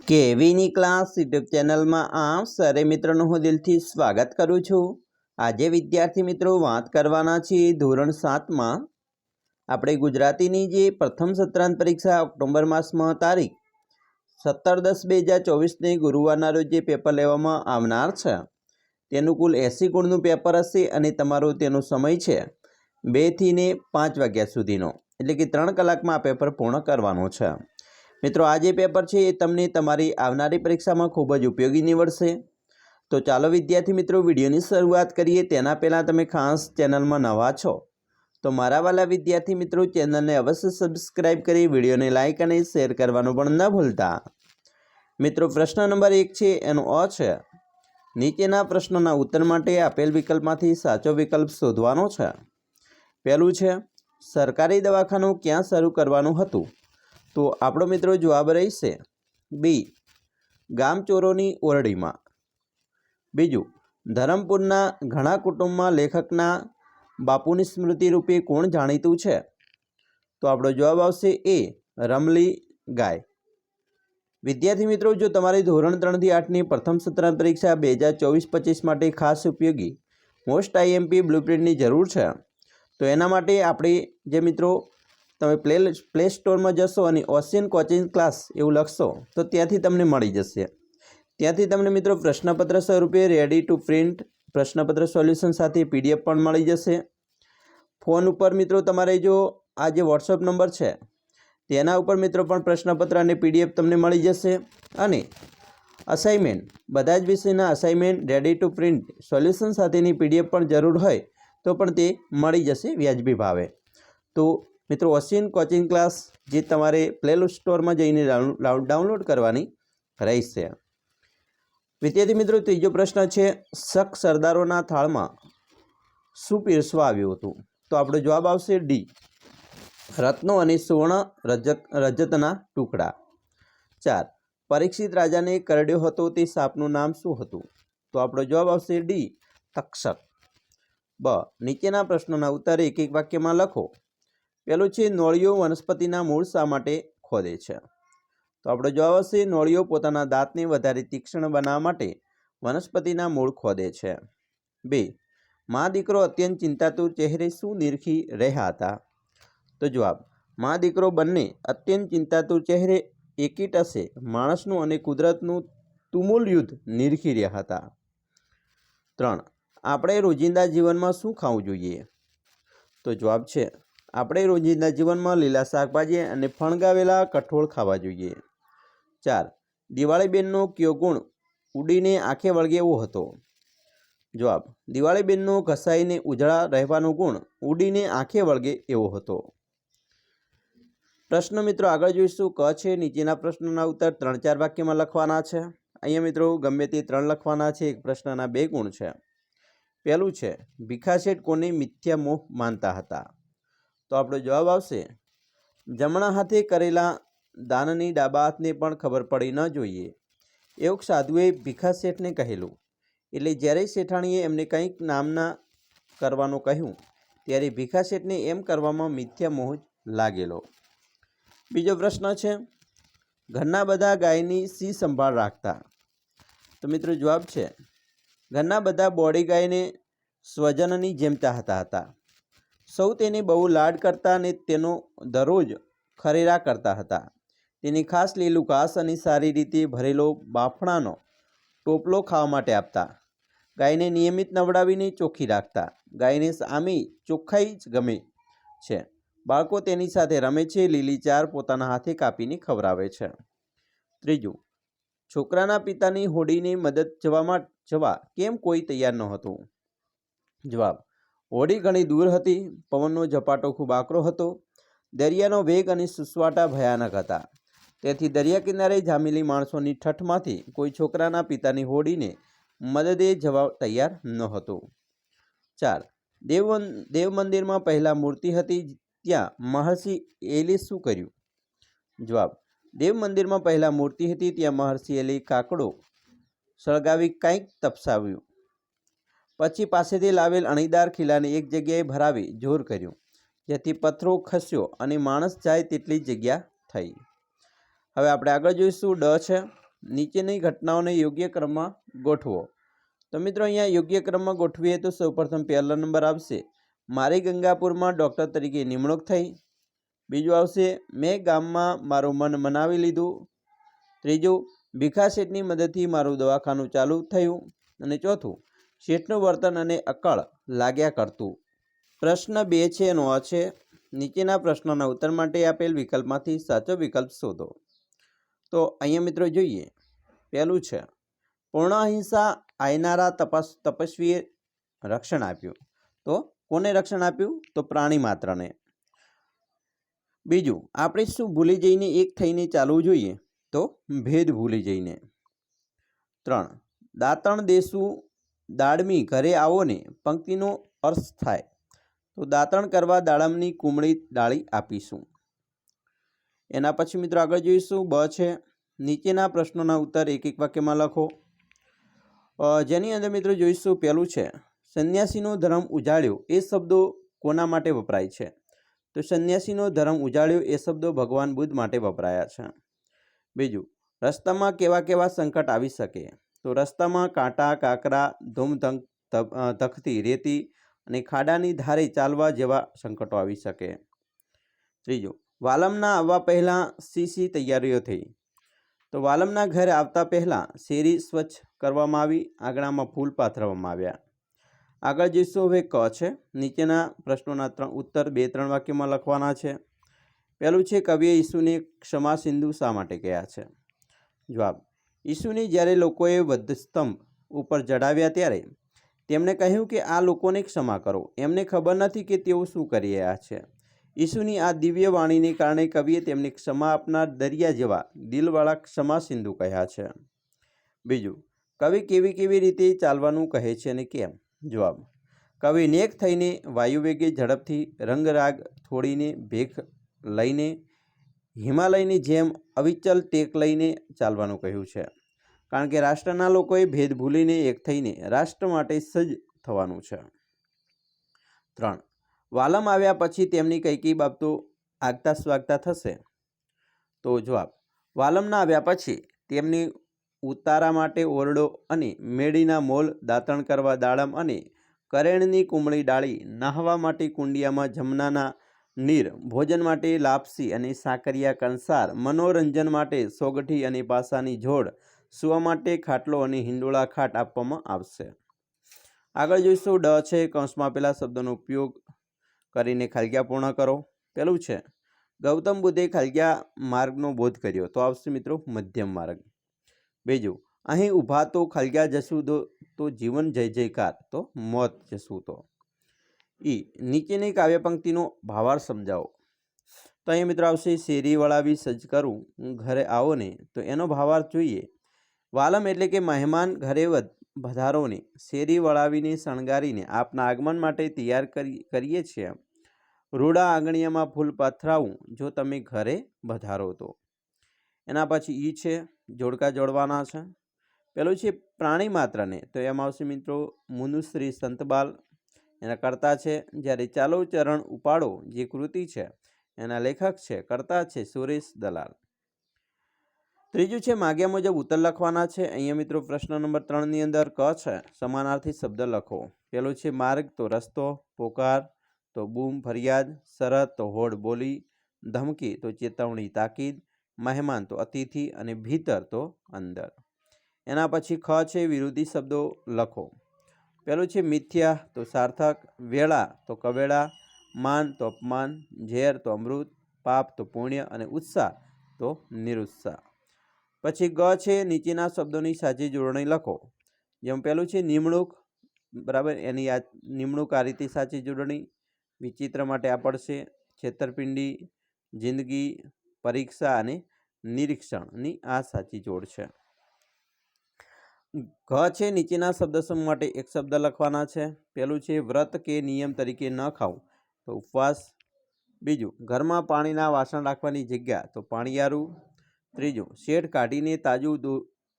કેવીની class YouTube ચેનલમાં આપ સરે મિત્રોનું હું દિલથી સ્વાગત કરું છું। આજે વિદ્યાર્થી મિત્રો વાત કરવાના છીએ ધોરણ 7માં આપણે ગુજરાતીની જે પ્રથમ સત્રાંત પરીક્ષા ઓક્ટોબર માસમાં તારીખ 17/10/2024 ગુરુવારના રોજ જે પેપર લેવામાં આવનાર છે તેનું કુલ 80 ગુણનું પેપર હશે અને તમારો તેનો સમય છે 2 થી 5 વાગ્યા સુધીનો, એટલે કે 3 કલાકમાં આ પેપર પૂર્ણ કરવાનું છે। મિત્રો આ જે પેપર છે એ તમને તમારી આવનારી પરીક્ષામાં ખૂબ જ ઉપયોગી નીવડશે। તો ચાલો વિદ્યાર્થી મિત્રો વિડીયોની શરૂઆત કરીએ। તેના પહેલાં તમે ખાસ ચેનલમાં નવા છો તો મારા વાલા વિદ્યાર્થી મિત્રો ચેનલને અવશ્ય સબસ્ક્રાઇબ કરી વિડીયોને લાઇક અને શેર કરવાનું પણ ન ભૂલતા। મિત્રો પ્રશ્ન નંબર 1 છે એનો અ છે, નીચેના પ્રશ્નોના ઉત્તર માટે આપેલ વિકલ્પમાંથી સાચો વિકલ્પ શોધવાનો છે। પહેલું છે, સરકારી દવાખાનું ક્યાં શરૂ કરવાનું હતું? તો આપણો મિત્રો જવાબ રહેશે બી, ગામચોરોની ઓરડીમાં। બીજું, ધરમપુરના ઘણા કુટુંબમાં લેખકના બાપુની સ્મૃતિ રૂપે કોણ જાણીતું છે? તો આપણો જવાબ આવશે એ, રમલી ગાય। વિદ્યાર્થી મિત્રો, જો તમારી ધોરણ 3 થી 8ની પ્રથમ સત્રાંત પરીક્ષા 2024-25 માટે ખાસ ઉપયોગી મોસ્ટ આઈએમપી બ્લુપ્રિન્ટની જરૂર છે તો એના માટે આપણે જે મિત્રો તમે પ્લે સ્ટોરમાં જશો અને ઓશિયન કોચિંગ ક્લાસ એવું લખશો તો ત્યાંથી તમને મળી જશે। ત્યાંથી તમને મિત્રો પ્રશ્નપત્ર સ્વરૂપે રેડી ટુ પ્રિન્ટ પ્રશ્નપત્ર સોલ્યુશન સાથે PDF પણ મળી જશે। ફોન ઉપર મિત્રો તમારે જો આ જે વોટ્સઅપ નંબર છે તેના ઉપર મિત્રો પણ પ્રશ્નપત્ર અને PDF તમને મળી જશે અને અસાઇનમેન્ટ બધા જ વિષયના assignment ready to print solution સાથેની PDF પણ જરૂર હોય તો પણ તે મળી જશે વ્યાજબી ભાવે। તો મિત્રો ઓશિયન કોચિંગ ક્લાસ જે તમારે પ્લે સ્ટોરમાં જઈને ડાઉનલોડ કરવાની રહેશે। વિદ્યાર્થી મિત્રો ત્રીજો પ્રશ્ન છે, શક સરદારોના થાળમાં શું પીરસવા આવ્યું હતું? તો આપણો જવાબ આવશે ડી, રત્નો અને સુવર્ણ રજતના ટુકડા। 4, પરીક્ષિત રાજાને કરડ્યો હતો તે સાપનું નામ શું હતું? તો આપણો જવાબ આવશે ડી, તક્ષક। બ, નીચેના પ્રશ્નોના ઉત્તર એક એક વાક્યમાં લખો। પહેલું છે, નોળિયો વનસ્પતિના મૂળ શા માટે ખોદે છે? તો આપણો જવાબ આવશે નોળિયો પોતાના દાંતને વધારે તીક્ષ્ણ બનાવવા માટે વનસ્પતિના મૂળ ખોદે છે। 2, મા દીકરો અત્યંત ચિંતાતુર ચહેરે શું નિરખી રહ્યા હતા? તો જવાબ, મા દીકરો બંને અત્યંત ચિંતાતુર ચહેરે એકી ટસે માણસનું અને કુદરતનું તુમુલ યુદ્ધ નિરખી રહ્યા હતા। 3, આપણે રોજિંદા જીવનમાં શું ખાવું જોઈએ? તો જવાબ છે, આપણે રોજિંદા જીવનમાં લીલા શાકભાજી અને ફણગાવેલા કઠોળ ખાવા જોઈએ। 4, દિવાળીબેનનો કયો ગુણ ઉડીને આંખે વળગે એવો હતો? જવાબ, દિવાળીબેનનો ઘસાઈને ઉજળા રહેવાનો ગુણ ઉડીને આંખે વળગે એવો હતો। પ્રશ્ન મિત્રો આગળ જોઈશું। ક છે, નીચેના પ્રશ્નોના ઉત્તર 3-4 વાક્યમાં લખવાના છે। અહીંયા મિત્રો ગમે તે 3 લખવાના છે। એક પ્રશ્નના 2 ગુણ છે। પહેલું છે, ભીખાશેઠ કોને મિથ્યા મોહ માનતા હતા? તો આપણો જવાબ આવશે, જમણા હાથે કરેલા દાનની ડાબા હાથને પણ ખબર પડી ન જોઈએ એવું સાધુએ ભીખાશેઠને કહેલું। એટલે જ્યારે શેઠાણીએ એમને કંઈક નામના કરવાનું કહ્યું ત્યારે ભીખાશેઠને એમ કરવામાં મિથ્યા મોહ લાગેલો। બીજો પ્રશ્ન છે, ઘરના બધા ગાયની શી સંભાળ રાખતા? તો મિત્રો જવાબ છે, ઘરના બધા બોડી ગાયને સ્વજનની જેમ ચાહતા હતા। સૌ તેને બહુ લાડ કરતા અને તેનો દરરોજ ખરેરા કરતા હતા। તેને ખાસ લીલું ઘાસ અને સારી રીતે ભરેલો બાફણાનો ટોપલો ખાવા માટે આપતા। ગાયને નિયમિત નવડાવીને ચોખ્ખી રાખતા। ગાયને આમી ચોખ્ખાઈ જ ગમે છે। બાળકો તેની સાથે રમે છે। લીલી ચાર પોતાના હાથે કાપીને ખવડાવે છે। ત્રીજું, છોકરાના પિતાની હોડીને મદદ જવા કેમ કોઈ તૈયાર ન હતું? જવાબ, હોડી ઘણી દૂર હતી, પવનનો ઝપાટો ખૂબ આકરો હતો, દરિયાનો વેગ અને સુસવાટા ભયાનક હતા, તેથી દરિયા કિનારે જામેલી માણસોની ઠઠમાંથી કોઈ છોકરાના પિતાની હોડીને મદદે જવા તૈયાર નહોતું। 4, દેવ મંદિરમાં પહેલાં મૂર્તિ હતી ત્યાં મહર્ષિ એલે શું કર્યું? જવાબ, દેવ મંદિરમાં પહેલાં મૂર્તિ હતી ત્યાં મહર્ષિ એલે કાકડો સળગાવી કંઈક તપસાવ્યું, પછી પાસેથી લાવેલ અણીદાર ખીલાને એક જગ્યાએ ભરાવી જોર કર્યું જેથી પથ્થરો ખસ્યો અને માણસ જાય તેટલી જગ્યા થઈ। હવે આપણે આગળ જોઈશું। ડ છે, નીચેની ઘટનાઓને યોગ્ય ક્રમમાં ગોઠવો. તો મિત્રો અહીંયા યોગ્ય ક્રમમાં ગોઠવીએ તો સૌપ્રથમ પહેલો નંબર આવશે મારી ગંગાપુરમાં ડૉક્ટર તરીકે નિમણૂક થઈ. બીજું આવશે મેં ગામમાં મારું મન મનાવી લીધું. ત્રીજું ભીખા શેઠની મદદથી મારું દવાખાનું ચાલુ થયું. અને ચોથું શેઠનું વર્તન અને અકળ લાગ્યા કરતું. પ્રશ્ન 2 છે એનો આ છે નીચેના પ્રશ્નોના ઉત્તર માટે આપેલ વિકલ્પમાંથી સાચો વિકલ્પ શોધો. તો અહીંયા મિત્રો જોઈએ પહેલું છે પૂર્ણ અહિંસા આયનારા તપસ્વીએ રક્ષણ આપ્યું. તો કોને રક્ષણ આપ્યું? તો પ્રાણી માત્રને. બીજું આપણે શું ભૂલી જઈને એક થઈને ચાલવું જોઈએ? તો ભેદ ભૂલી જઈને. 3 દાંતણ દેશું દાડમી ઘરે આવો ને પંક્તિનો અર્થ થાય. તો દાંતણ કરવા દાડમની કુમળી ડાળી આપીશું. એના પછી મિત્રો આગળ જોઈશું બ છે નીચેના પ્રશ્નોના ઉત્તર એક એક વાક્યમાં લખો. જેની અંદર મિત્રો જોઈશું પહેલું છે સંન્યાસીનો ધર્મ ઉજાડ્યો એ શબ્દો કોના માટે વપરાય છે? તો સંન્યાસીનો ધર્મ ઉજાડ્યો એ શબ્દો ભગવાન બુદ્ધ માટે વપરાયા છે. બીજું રસ્તામાં કેવા કેવા સંકટ આવી શકે? તો રસ્તામાં કાંટા કાંકરા ધૂમધખતી રેતી અને ખાડાની ધારે ચાલવા જેવા સંકટો આવી શકે. ત્રીજું વાલમના આવવા પહેલાં શી તૈયારીઓ થઈ? તો વાલમના ઘરે આવતા પહેલાં શેરી સ્વચ્છ કરવામાં આવી, આંગણામાં ફૂલ પાથરવામાં આવ્યા. આગળ જોઈશું હવે ક છે નીચેના પ્રશ્નોના ઉત્તર 2-3 વાક્યમાં લખવાના છે. પહેલું છે કવિએ ઈસુને ક્ષમા સિંધુ શા માટે કહ્યા છે? જવાબ ઈસુને જ્યારે લોકોએ વધસ્તંભ ઉપર ચડાવ્યા ત્યારે તેમણે કહ્યું કે આ લોકોને ક્ષમા કરો, એમને ખબર નથી કે તેઓ શું કરી રહ્યા છે. ઈસુની આ દિવ્ય વાણીને કારણે કવિએ તેમને ક્ષમા આપનાર દરિયા જેવા દિલવાળા ક્ષમા સિંધુ કહ્યા છે. બીજું કવિ કેવી કેવી રીતે ચાલવાનું કહે છે અને કેમ? જવાબ કવિ નેક થઈને વાયુવેગે ઝડપથી રંગરાગ થોડીને ભેખ લઈને હિમાલયની જેમ અવિચલ ટેક લઈને ચાલવાનું કહ્યું છે. કારણ કે રાષ્ટ્રના લોકોએ ભેદ ભૂલીને એક થઈને રાષ્ટ્ર માટે સજ્જ થવાનું છે. 3 વાલમ આવ્યા પછી તેમની કઈ કઈ બાબતો આગતા સ્વાગતા થશે? તો જવાબ વાલમના આવ્યા પછી તેમની ઉતારા માટે ઓરડો અને મેડીના મોલ, દાંતણ કરવા દાડમ અને કરેણની કુમળી ડાળી, નાહવા માટે કુંડિયામાં જમનાના નીર, ભોજન માટે લાપસી અને સાકરિયા કંસાર, મનોરંજન માટે સોગઠી અને પાસાની જોડ, સૂવા માટે ખાટલો અને હિંડોળા ખાટ આપવામાં આવશે. આગળ જોઈશું ડ છે કૌંસમાં આપેલા શબ્દોનો ઉપયોગ કરીને ખાલગ્યા પૂર્ણ કરો. પહેલું છે ગૌતમ બુદ્ધે ખાલગ્યા માર્ગનો બોધ કર્યો. તો આવશે મિત્રો મધ્યમ માર્ગ. બીજું અહીં ઊભા તો ખાલગ્યા જશું તો જીવન જય જયકાર, તો મોત જશું તો. નીચેની કાવ્ય પંક્તિનો ભાવાર્થ સમજાવો. તો અહીંયા મિત્રો આવશે શેરી વળાવી સજ્જ કરું ઘરે આવો ને, તો એનો ભાવાર્થ જોઈએ. વાલમ એટલે કે મહેમાન ઘરે વધારો ને, શેરી વળાવીને શણગારીને આપના આગમન માટે તૈયાર કરીએ છીએ. રૂડા આંગણિયામાં ફૂલ પાથરાવું જો તમે ઘરે વધારો તો. એના પછી ઈ છે જોડકા જોડવાના છે. પેલું છે પ્રાણી માત્રને, તો એમાં આવશે મિત્રો મુનુશ્રી સંતબાલ એના કર્તા છે. જ્યારે ચાલો ચરણ ઉપાડો જે કૃતિ છે એના લેખક છે કર્તા છે સુરેશ દલાલ. ત્રીજું છે માગ્યા મુજબ ઉત્તર લખવાના છે. અહીંયા મિત્રો પ્રશ્ન નંબર 3ની અંદર ક છે સમાનાર્થી શબ્દ લખો. પેલું છે માર્ગ તો રસ્તો, પોકાર તો બૂમ ફરિયાદ, શરત તો હોડ બોલી, ધમકી તો ચેતવણી તાકીદ, મહેમાન તો અતિથિ અને ભીતર તો અંદર. એના પછી ખ છે વિરોધી શબ્દો લખો. પેલું છે મિથ્યા તો સાર્થક, વેળા તો કવેળા, માન તો અપમાન, ઝેર તો અમૃત, પાપ તો પુણ્ય અને ઉત્સાહ તો નિરુત્સાહ. પછી ગ છે નીચેના શબ્દોની સાચી જોડણી લખો. જેમ પેલું છે નિમણૂક, બરાબર, એની આ નિમણૂક આ રીતે સાચી જોડણી. વિચિત્ર માટે આ પડશે છેતરપિંડી, જિંદગી, પરીક્ષા અને નિરીક્ષણની આ સાચી જોડ છે. ઘ છે નીચેના શબ્દ સમૂહ માટે એક શબ્દ લખવાના છે. પેલું છે વ્રત કે નિયમ તરીકે ન ખાવું, તો ઉપવાસ. બીજું ઘરમાં પાણીના વાસણ રાખવાની જગ્યા, તો પાણીયારું. ત્રીજું શેડ કાઢીને તાજું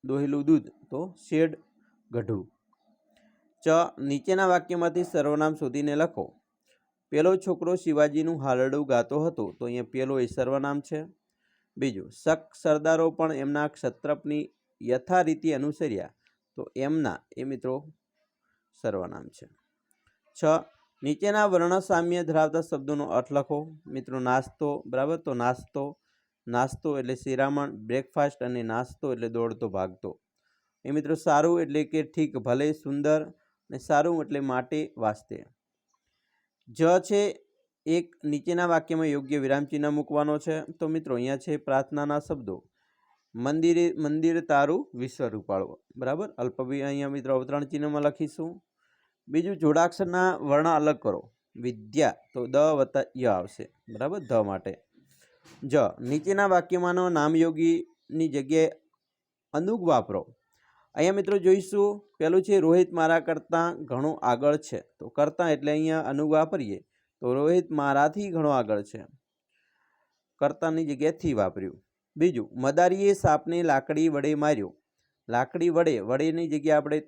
દોહેલું દૂધ, તો શેડ ગઢું. નીચેના વાક્યમાંથી સર્વનામ શોધીને લખો. પેલો છોકરો શિવાજીનું હાલરડું ગાતો હતો, તો અહીંયા પેલો એ સર્વનામ છે. બીજું શક સરદારો પણ એમના ક્ષત્રપની યથારીતિ અનુસર્યા તો એમના એ મિત્રો સર્વનામ છે. 6. નીચેના વર્ણ સામ્ય ધરાવતા શબ્દોનો અર્થ લખો. મિત્રો નાસ્તો, બરાબર, તો નાસ્તો એટલે શિરામણ, બ્રેકફાસ્ટ અને નાસ્તો એટલે દોડતો ભાગતો. એ મિત્રો સારું એટલે કે ઠીક, ભલે, સુંદર, અને સારું એટલે માટે, વાસ્તે. છે એક નીચેના વાક્યમાં યોગ્ય વિરામચિહ્ન મૂકવાનો છે. તો મિત્રો અહીંયા છે પ્રાર્થનાના શબ્દો. મંદિર તારું વિશ્વ રૂપાળો, બરાબર. અલ્પવિ અહીંયા મિત્રો અવતરણ ચિહ્નમાં લખીશું. બીજું, જોડાક્ષરના વર્ણ અલગ કરો. વિદ્યા તો દ વત્તા ય આવશે, બરાબર, ધ માટે. નીચેના વાક્યમાંનો નામયોગીની જગ્યાએ અનુગ વાપરો. અહીંયા મિત્રો જોઈશું, પહેલું છે રોહિત મારા કરતાં ઘણો આગળ છે. તો કરતાં એટલે અહીંયા અનુગ વાપરીએ તો રોહિત મારાથી ઘણો આગળ છે, કરતાંની જગ્યાએ થી વાપર્યું. બીજું, મદારીએ સાપને લાકડી વડે માર્યો. લાકડી વડેની જગ્યાએ આપણે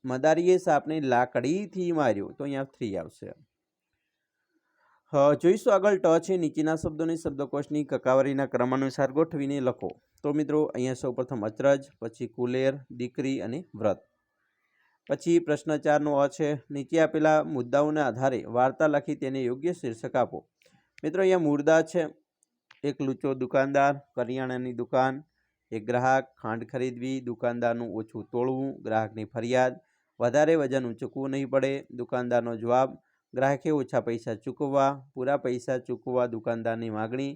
મદારીએ સાપને લાકડીથી માર્યો તો અહીંયા 3 આવશે. જોઈશું આગળ ટ છે. નીચેના શબ્દોને શબ્દકોશની કકાવરીના ક્રમાનુસાર ગોઠવીને લખો. તો મિત્રો અહીંયા સૌપ્રથમ અચરજ, પછી કુલેર, દીકરી અને વ્રત. પછી પ્રશ્ન 4નો અ છે. નીચે આપેલા મુદ્દાઓના આધારે વાર્તા લખી તેને યોગ્ય શીર્ષક આપો. મિત્રો અહીંયા મુદ્દા છે. એક લુચ્ચો દુકાનદાર, કરિયાણાની દુકાન, એક ગ્રાહક, ખાંડ ખરીદવી, દુકાનદારનું ઓછું તોડવું, ગ્રાહકની ફરિયાદ, વધારે વજન ઊંચકવું નહીં પડે, દુકાનદારનો જવાબ, ગ્રાહકે ઓછા પૈસા ચૂકવવા, પૂરા પૈસા ચૂકવવા, દુકાનદારની માગણી,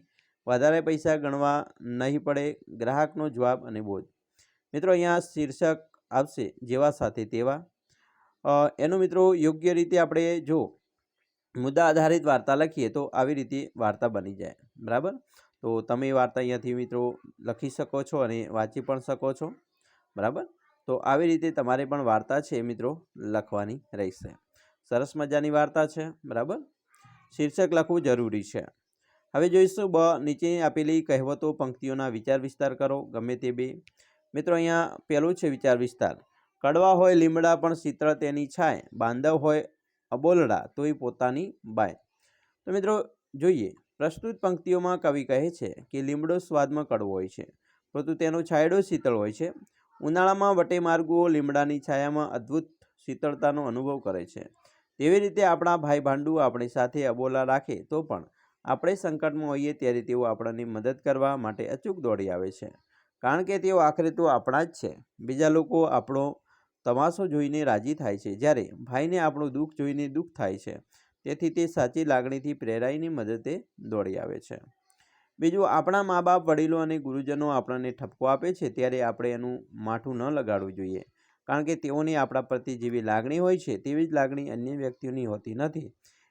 વધારે પૈસા ગણવા નહીં પડે, ગ્રાહકનો જવાબ અને બોધ. મિત્રો અહીંયા શીર્ષક આવશે જેવા સાથે તેવા. એનું મિત્રો યોગ્ય રીતે આપણે જો મુદ્દા આધારિત વાર્તા લખીએ તો આવી રીતે વાર્તા બની જાય, બરાબર. તો તમે વાર્તા અહીંયાથી મિત્રો લખી શકો છો અને વાંચી પણ શકો છો, બરાબર. તો આવી રીતે તમારે પણ વાર્તા છે મિત્રો લખવાની રહેશે. સરસ મજાની વાર્તા છે, બરાબર. શીર્ષક લખવું જરૂરી છે. હવે જોઈશું બ. નીચે આપેલી કહેવતો પંક્તિઓના વિચાર વિસ્તાર કરો, ગમે તે 2. મિત્રો અહીંયા પહેલું છે વિચાર વિસ્તાર. કડવા હોય લીમડા પણ શીતળ તેની છાય, બાંધવ હોય અબોલડા તોય પોતાની બાય. તો મિત્રો જોઈએ, પ્રસ્તુત પંક્તિઓમાં કવિ કહે છે કે લીમડો સ્વાદમાં કડવો હોય છે, પરંતુ તેનો છાંયડો શીતળ હોય છે. ઉનાળામાં વટે માર્ગુઓ લીમડાની છાયામાં અદ્ભુત શીતળતાનો અનુભવ કરે છે. તેવી રીતે આપણા ભાઈ ભાંડુ આપણી સાથે અબોલા રાખે તો પણ આપણે સંકટમાં હોઈએ ત્યારે તેઓ આપણને મદદ કરવા માટે અચૂક દોડી આવે છે, કારણ કે તેઓ આખરે તો આપણા જ છે. બીજા લોકો આપણો તમાશો જોઈને રાજી થાય છે, જ્યારે ભાઈને આપણું દુઃખ જોઈને દુઃખ થાય છે. તેથી તે સાચી લાગણીથી પ્રેરાઈને મદદે દોડી આવે છે. બીજું, આપણા મા બાપ, વડીલો અને ગુરુજનો આપણને ઠપકો આપે છે ત્યારે આપણે એનું માઠું ન લગાડવું જોઈએ, કારણ કે તેઓની આપણા પ્રત્યે જેવી લાગણી હોય છે તેવી જ લાગણી અન્ય વ્યક્તિઓની હોતી નથી.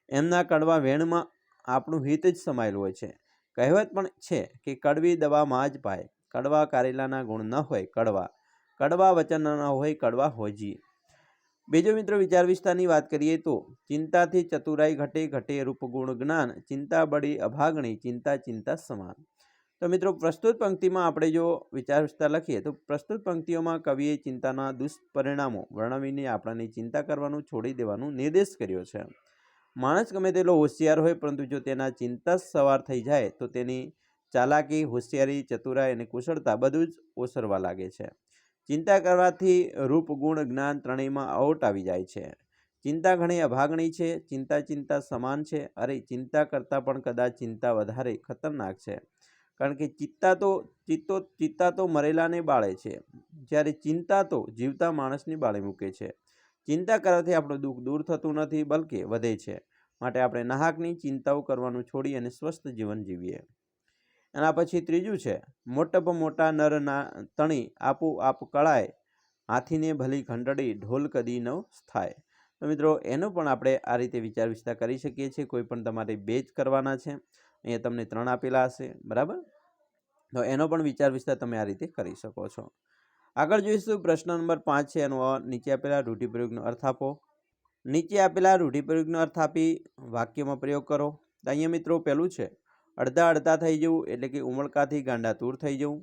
એમના કડવા વેણમાં આપણું હિત જ સમાયેલું હોય છે. કહેવત પણ છે કે કડવી દવામાં જ પાય. કડવા કારેલાના ગુણ ન હોય કડવા વચન ન હોય કડવા હોજી. બીજો મિત્રો વિચાર વિસ્તારની વાત કરીએ તો, ચિંતાથી ચતુરાઈ ઘટે રૂપગુણ જ્ઞાન, ચિંતા બળી અભાગણી, ચિંતા સમાન. તો મિત્રો પ્રસ્તુત પંક્તિમાં આપણે જો વિચાર વિસ્તાર લખીએ તો પ્રસ્તુત પંક્તિઓમાં કવિએ ચિંતાના દુષ્પરિણામો વર્ણવીને આપણને ચિંતા કરવાનું છોડી દેવાનું નિર્દેશ કર્યો છે. માણસ ગમે તેટલો હોશિયાર હોય, પરંતુ જો તેના ચિંતા સવાર થઈ જાય તો તેની ચાલાકી, હોશિયારી, ચતુરાઈ અને કુશળતા બધું જ ઓસરવા લાગે છે. ચિંતા કરવાથી રૂપ, ગુણ, જ્ઞાન ત્રણેયમાં અવટ આવી જાય છે. ચિંતા ઘણી અભાગણી છે, ચિંતા સમાન છે. અરે, ચિંતા કરતાં પણ કદાચ ચિંતા વધારે ખતરનાક છે, કારણ કે ચિત્તા તો મરેલાને બાળે છે, જ્યારે ચિંતા તો જીવતા માણસને બાળી મૂકે છે. ચિંતા કરવાથી આપણું દુઃખ દૂર થતું નથી, બલકે વધે છે. માટે આપણે નાહકની ચિંતાઓ કરવાનું છોડી અને સ્વસ્થ જીવન જીવીએ. એના પછી ત્રીજું છે, મોટા નરના તણી આપોઆપ કળાય, હાથીને ભલી ઘંટડી, ઢોલ કદી ન થાય. તો મિત્રો એનો પણ આપણે આ રીતે વિચાર વિસ્તાર કરી શકીએ છીએ. કોઈ પણ તમારે 2 જ કરવાના છે, અહીંયા તમને 3 આપેલા હશે, બરાબર. તો એનો પણ વિચાર વિસ્તાર તમે આ રીતે કરી શકો છો. આગળ જોઈશું પ્રશ્ન નંબર 5 છે. એનો નીચે આપેલા રૂઢિપ્રયોગનો અર્થ આપો. નીચે આપેલા રૂઢિપ્રયોગનો અર્થ આપી વાક્યમાં પ્રયોગ કરો. તો અહીંયા મિત્રો પહેલું છે, અડધા થઈ જવું એટલે કે ઉમળકાથી ગાંડાતૂર થઈ જવું.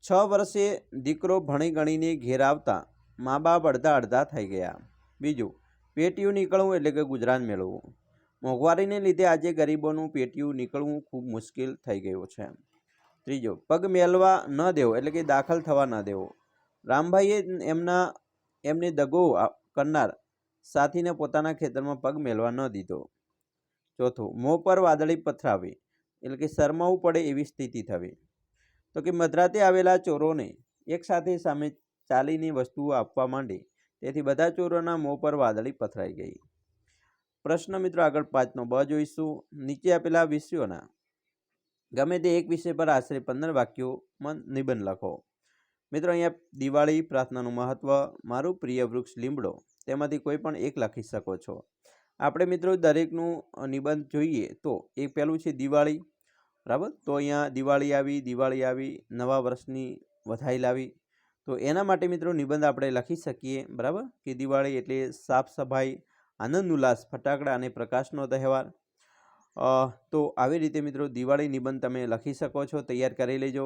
6 વર્ષે દીકરો ભણી ગણીને ઘેર આવતા મા બાપ અડધા થઈ ગયા. બીજું, પેટીયું નીકળવું એટલે કે ગુજરાન મેળવવું. મોંઘવારીને લીધે આજે ગરીબોનું પેટીયું નીકળવું ખૂબ મુશ્કેલ થઈ ગયું છે. ત્રીજો, પગ મેલવા ન દેવો એટલે કે દાખલ થવા ન દેવો. રામભાઈએ એમને દગો કરનાર સાથીને પોતાના ખેતરમાં પગ મેલવા ન દીધો. ચોથું, મોં પર વાદળી પથરાવી એટલે કે શરમાવું પડે એવી સ્થિતિ થવી. તો કે મધરાતે આવેલા ચોરોને એક સાથે સામે ચાલીની વસ્તુઓ આપવા માંડી, તેથી બધા ચોરોના મોં પર વાદળી પથરાઈ ગઈ. પ્રશ્ન મિત્રો આગળ 5નો બ જોઈશું. નીચે આપેલા વિષયોના ગમે તે એક વિષય પર આશરે 15 વાક્યોમાં નિબંધ લખો. મિત્રો અહીંયા દિવાળી, પ્રાર્થનાનું મહત્વ, મારું પ્રિય વૃક્ષ લીમડો, તેમાંથી કોઈ પણ એક લખી શકો છો. આપણે મિત્રો દરેકનું નિબંધ જોઈએ તો એક પહેલું છે દિવાળી, બરાબર. તો અહીંયા દિવાળી આવી, નવા વર્ષની વધાઈ લાવી. તો એના માટે મિત્રો નિબંધ આપણે લખી શકીએ, બરાબર, કે દિવાળી એટલે સાફ સફાઈ, આનંદ ઉલ્લાસ, ફટાકડા અને પ્રકાશનો તહેવાર. તો આવી રીતે મિત્રો દિવાળી નિબંધ તમે લખી શકો છો, તૈયાર કરી લેજો.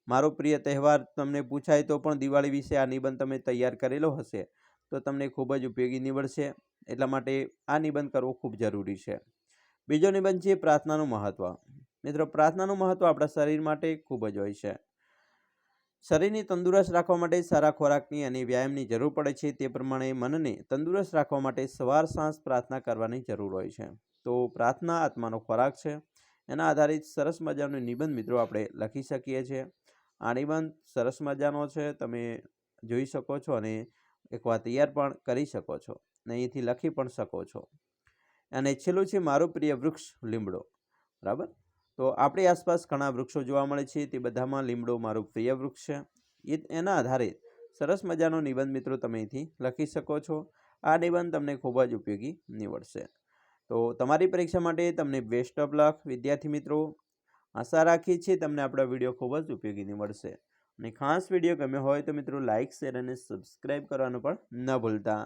મારો પ્રિય તહેવાર તમને પૂછાય તો પણ દિવાળી વિશે આ નિબંધ તમે તૈયાર કરેલો હશે તો તમને ખૂબ જ ઉપયોગી નીવડશે. એટલા માટે આ નિબંધ કરવો ખૂબ જરૂરી છે. બીજો નિબંધ છે પ્રાર્થનાનું મહત્વ. મિત્રો પ્રાર્થનાનું મહત્વ આપણા શરીર માટે ખૂબ જ હોય છે. શરીરને તંદુરસ્ત રાખવા માટે સારા ખોરાકની અને વ્યાયામની જરૂર પડે છે. તે પ્રમાણે મનને તંદુરસ્ત રાખવા માટે સવાર સાંજ પ્રાર્થના કરવાની જરૂર હોય છે. તો પ્રાર્થના આત્માનો ખોરાક છે. એના આધારિત સરસ મજાનો નિબંધ મિત્રો આપણે લખી શકીએ છીએ. આ નિબંધ સરસ મજાનો છે, તમે જોઈ શકો છો અને એકવાર તૈયાર પણ કરી શકો છો અને અહીંથી લખી પણ શકો છો. અને છેલ્લું છે મારું પ્રિય વૃક્ષ લીમડો, બરાબર. તો આપણી આસપાસ ઘણા વૃક્ષો જોવા મળે છે, તે બધામાં લીમડો મારું પ્રિય વૃક્ષ છે. એના આધારે સરસ મજાનો નિબંધ મિત્રો તમે અહીંથી લખી શકો છો. આ નિબંધ તમને ખૂબ જ ઉપયોગી નીવડશે. તો તમારી પરીક્ષા માટે તમને બેસ્ટ ઓફ લક વિદ્યાર્થી મિત્રો. આશા રાખીએ છીએ તમને આપણા વિડીયો ખૂબ જ ઉપયોગી નીવડશે. અને ખાસ વિડીયો ગમ્યો હોય તો મિત્રો લાઇક, શેર અને સબસ્ક્રાઈબ કરવાનું પણ ન ભૂલતા.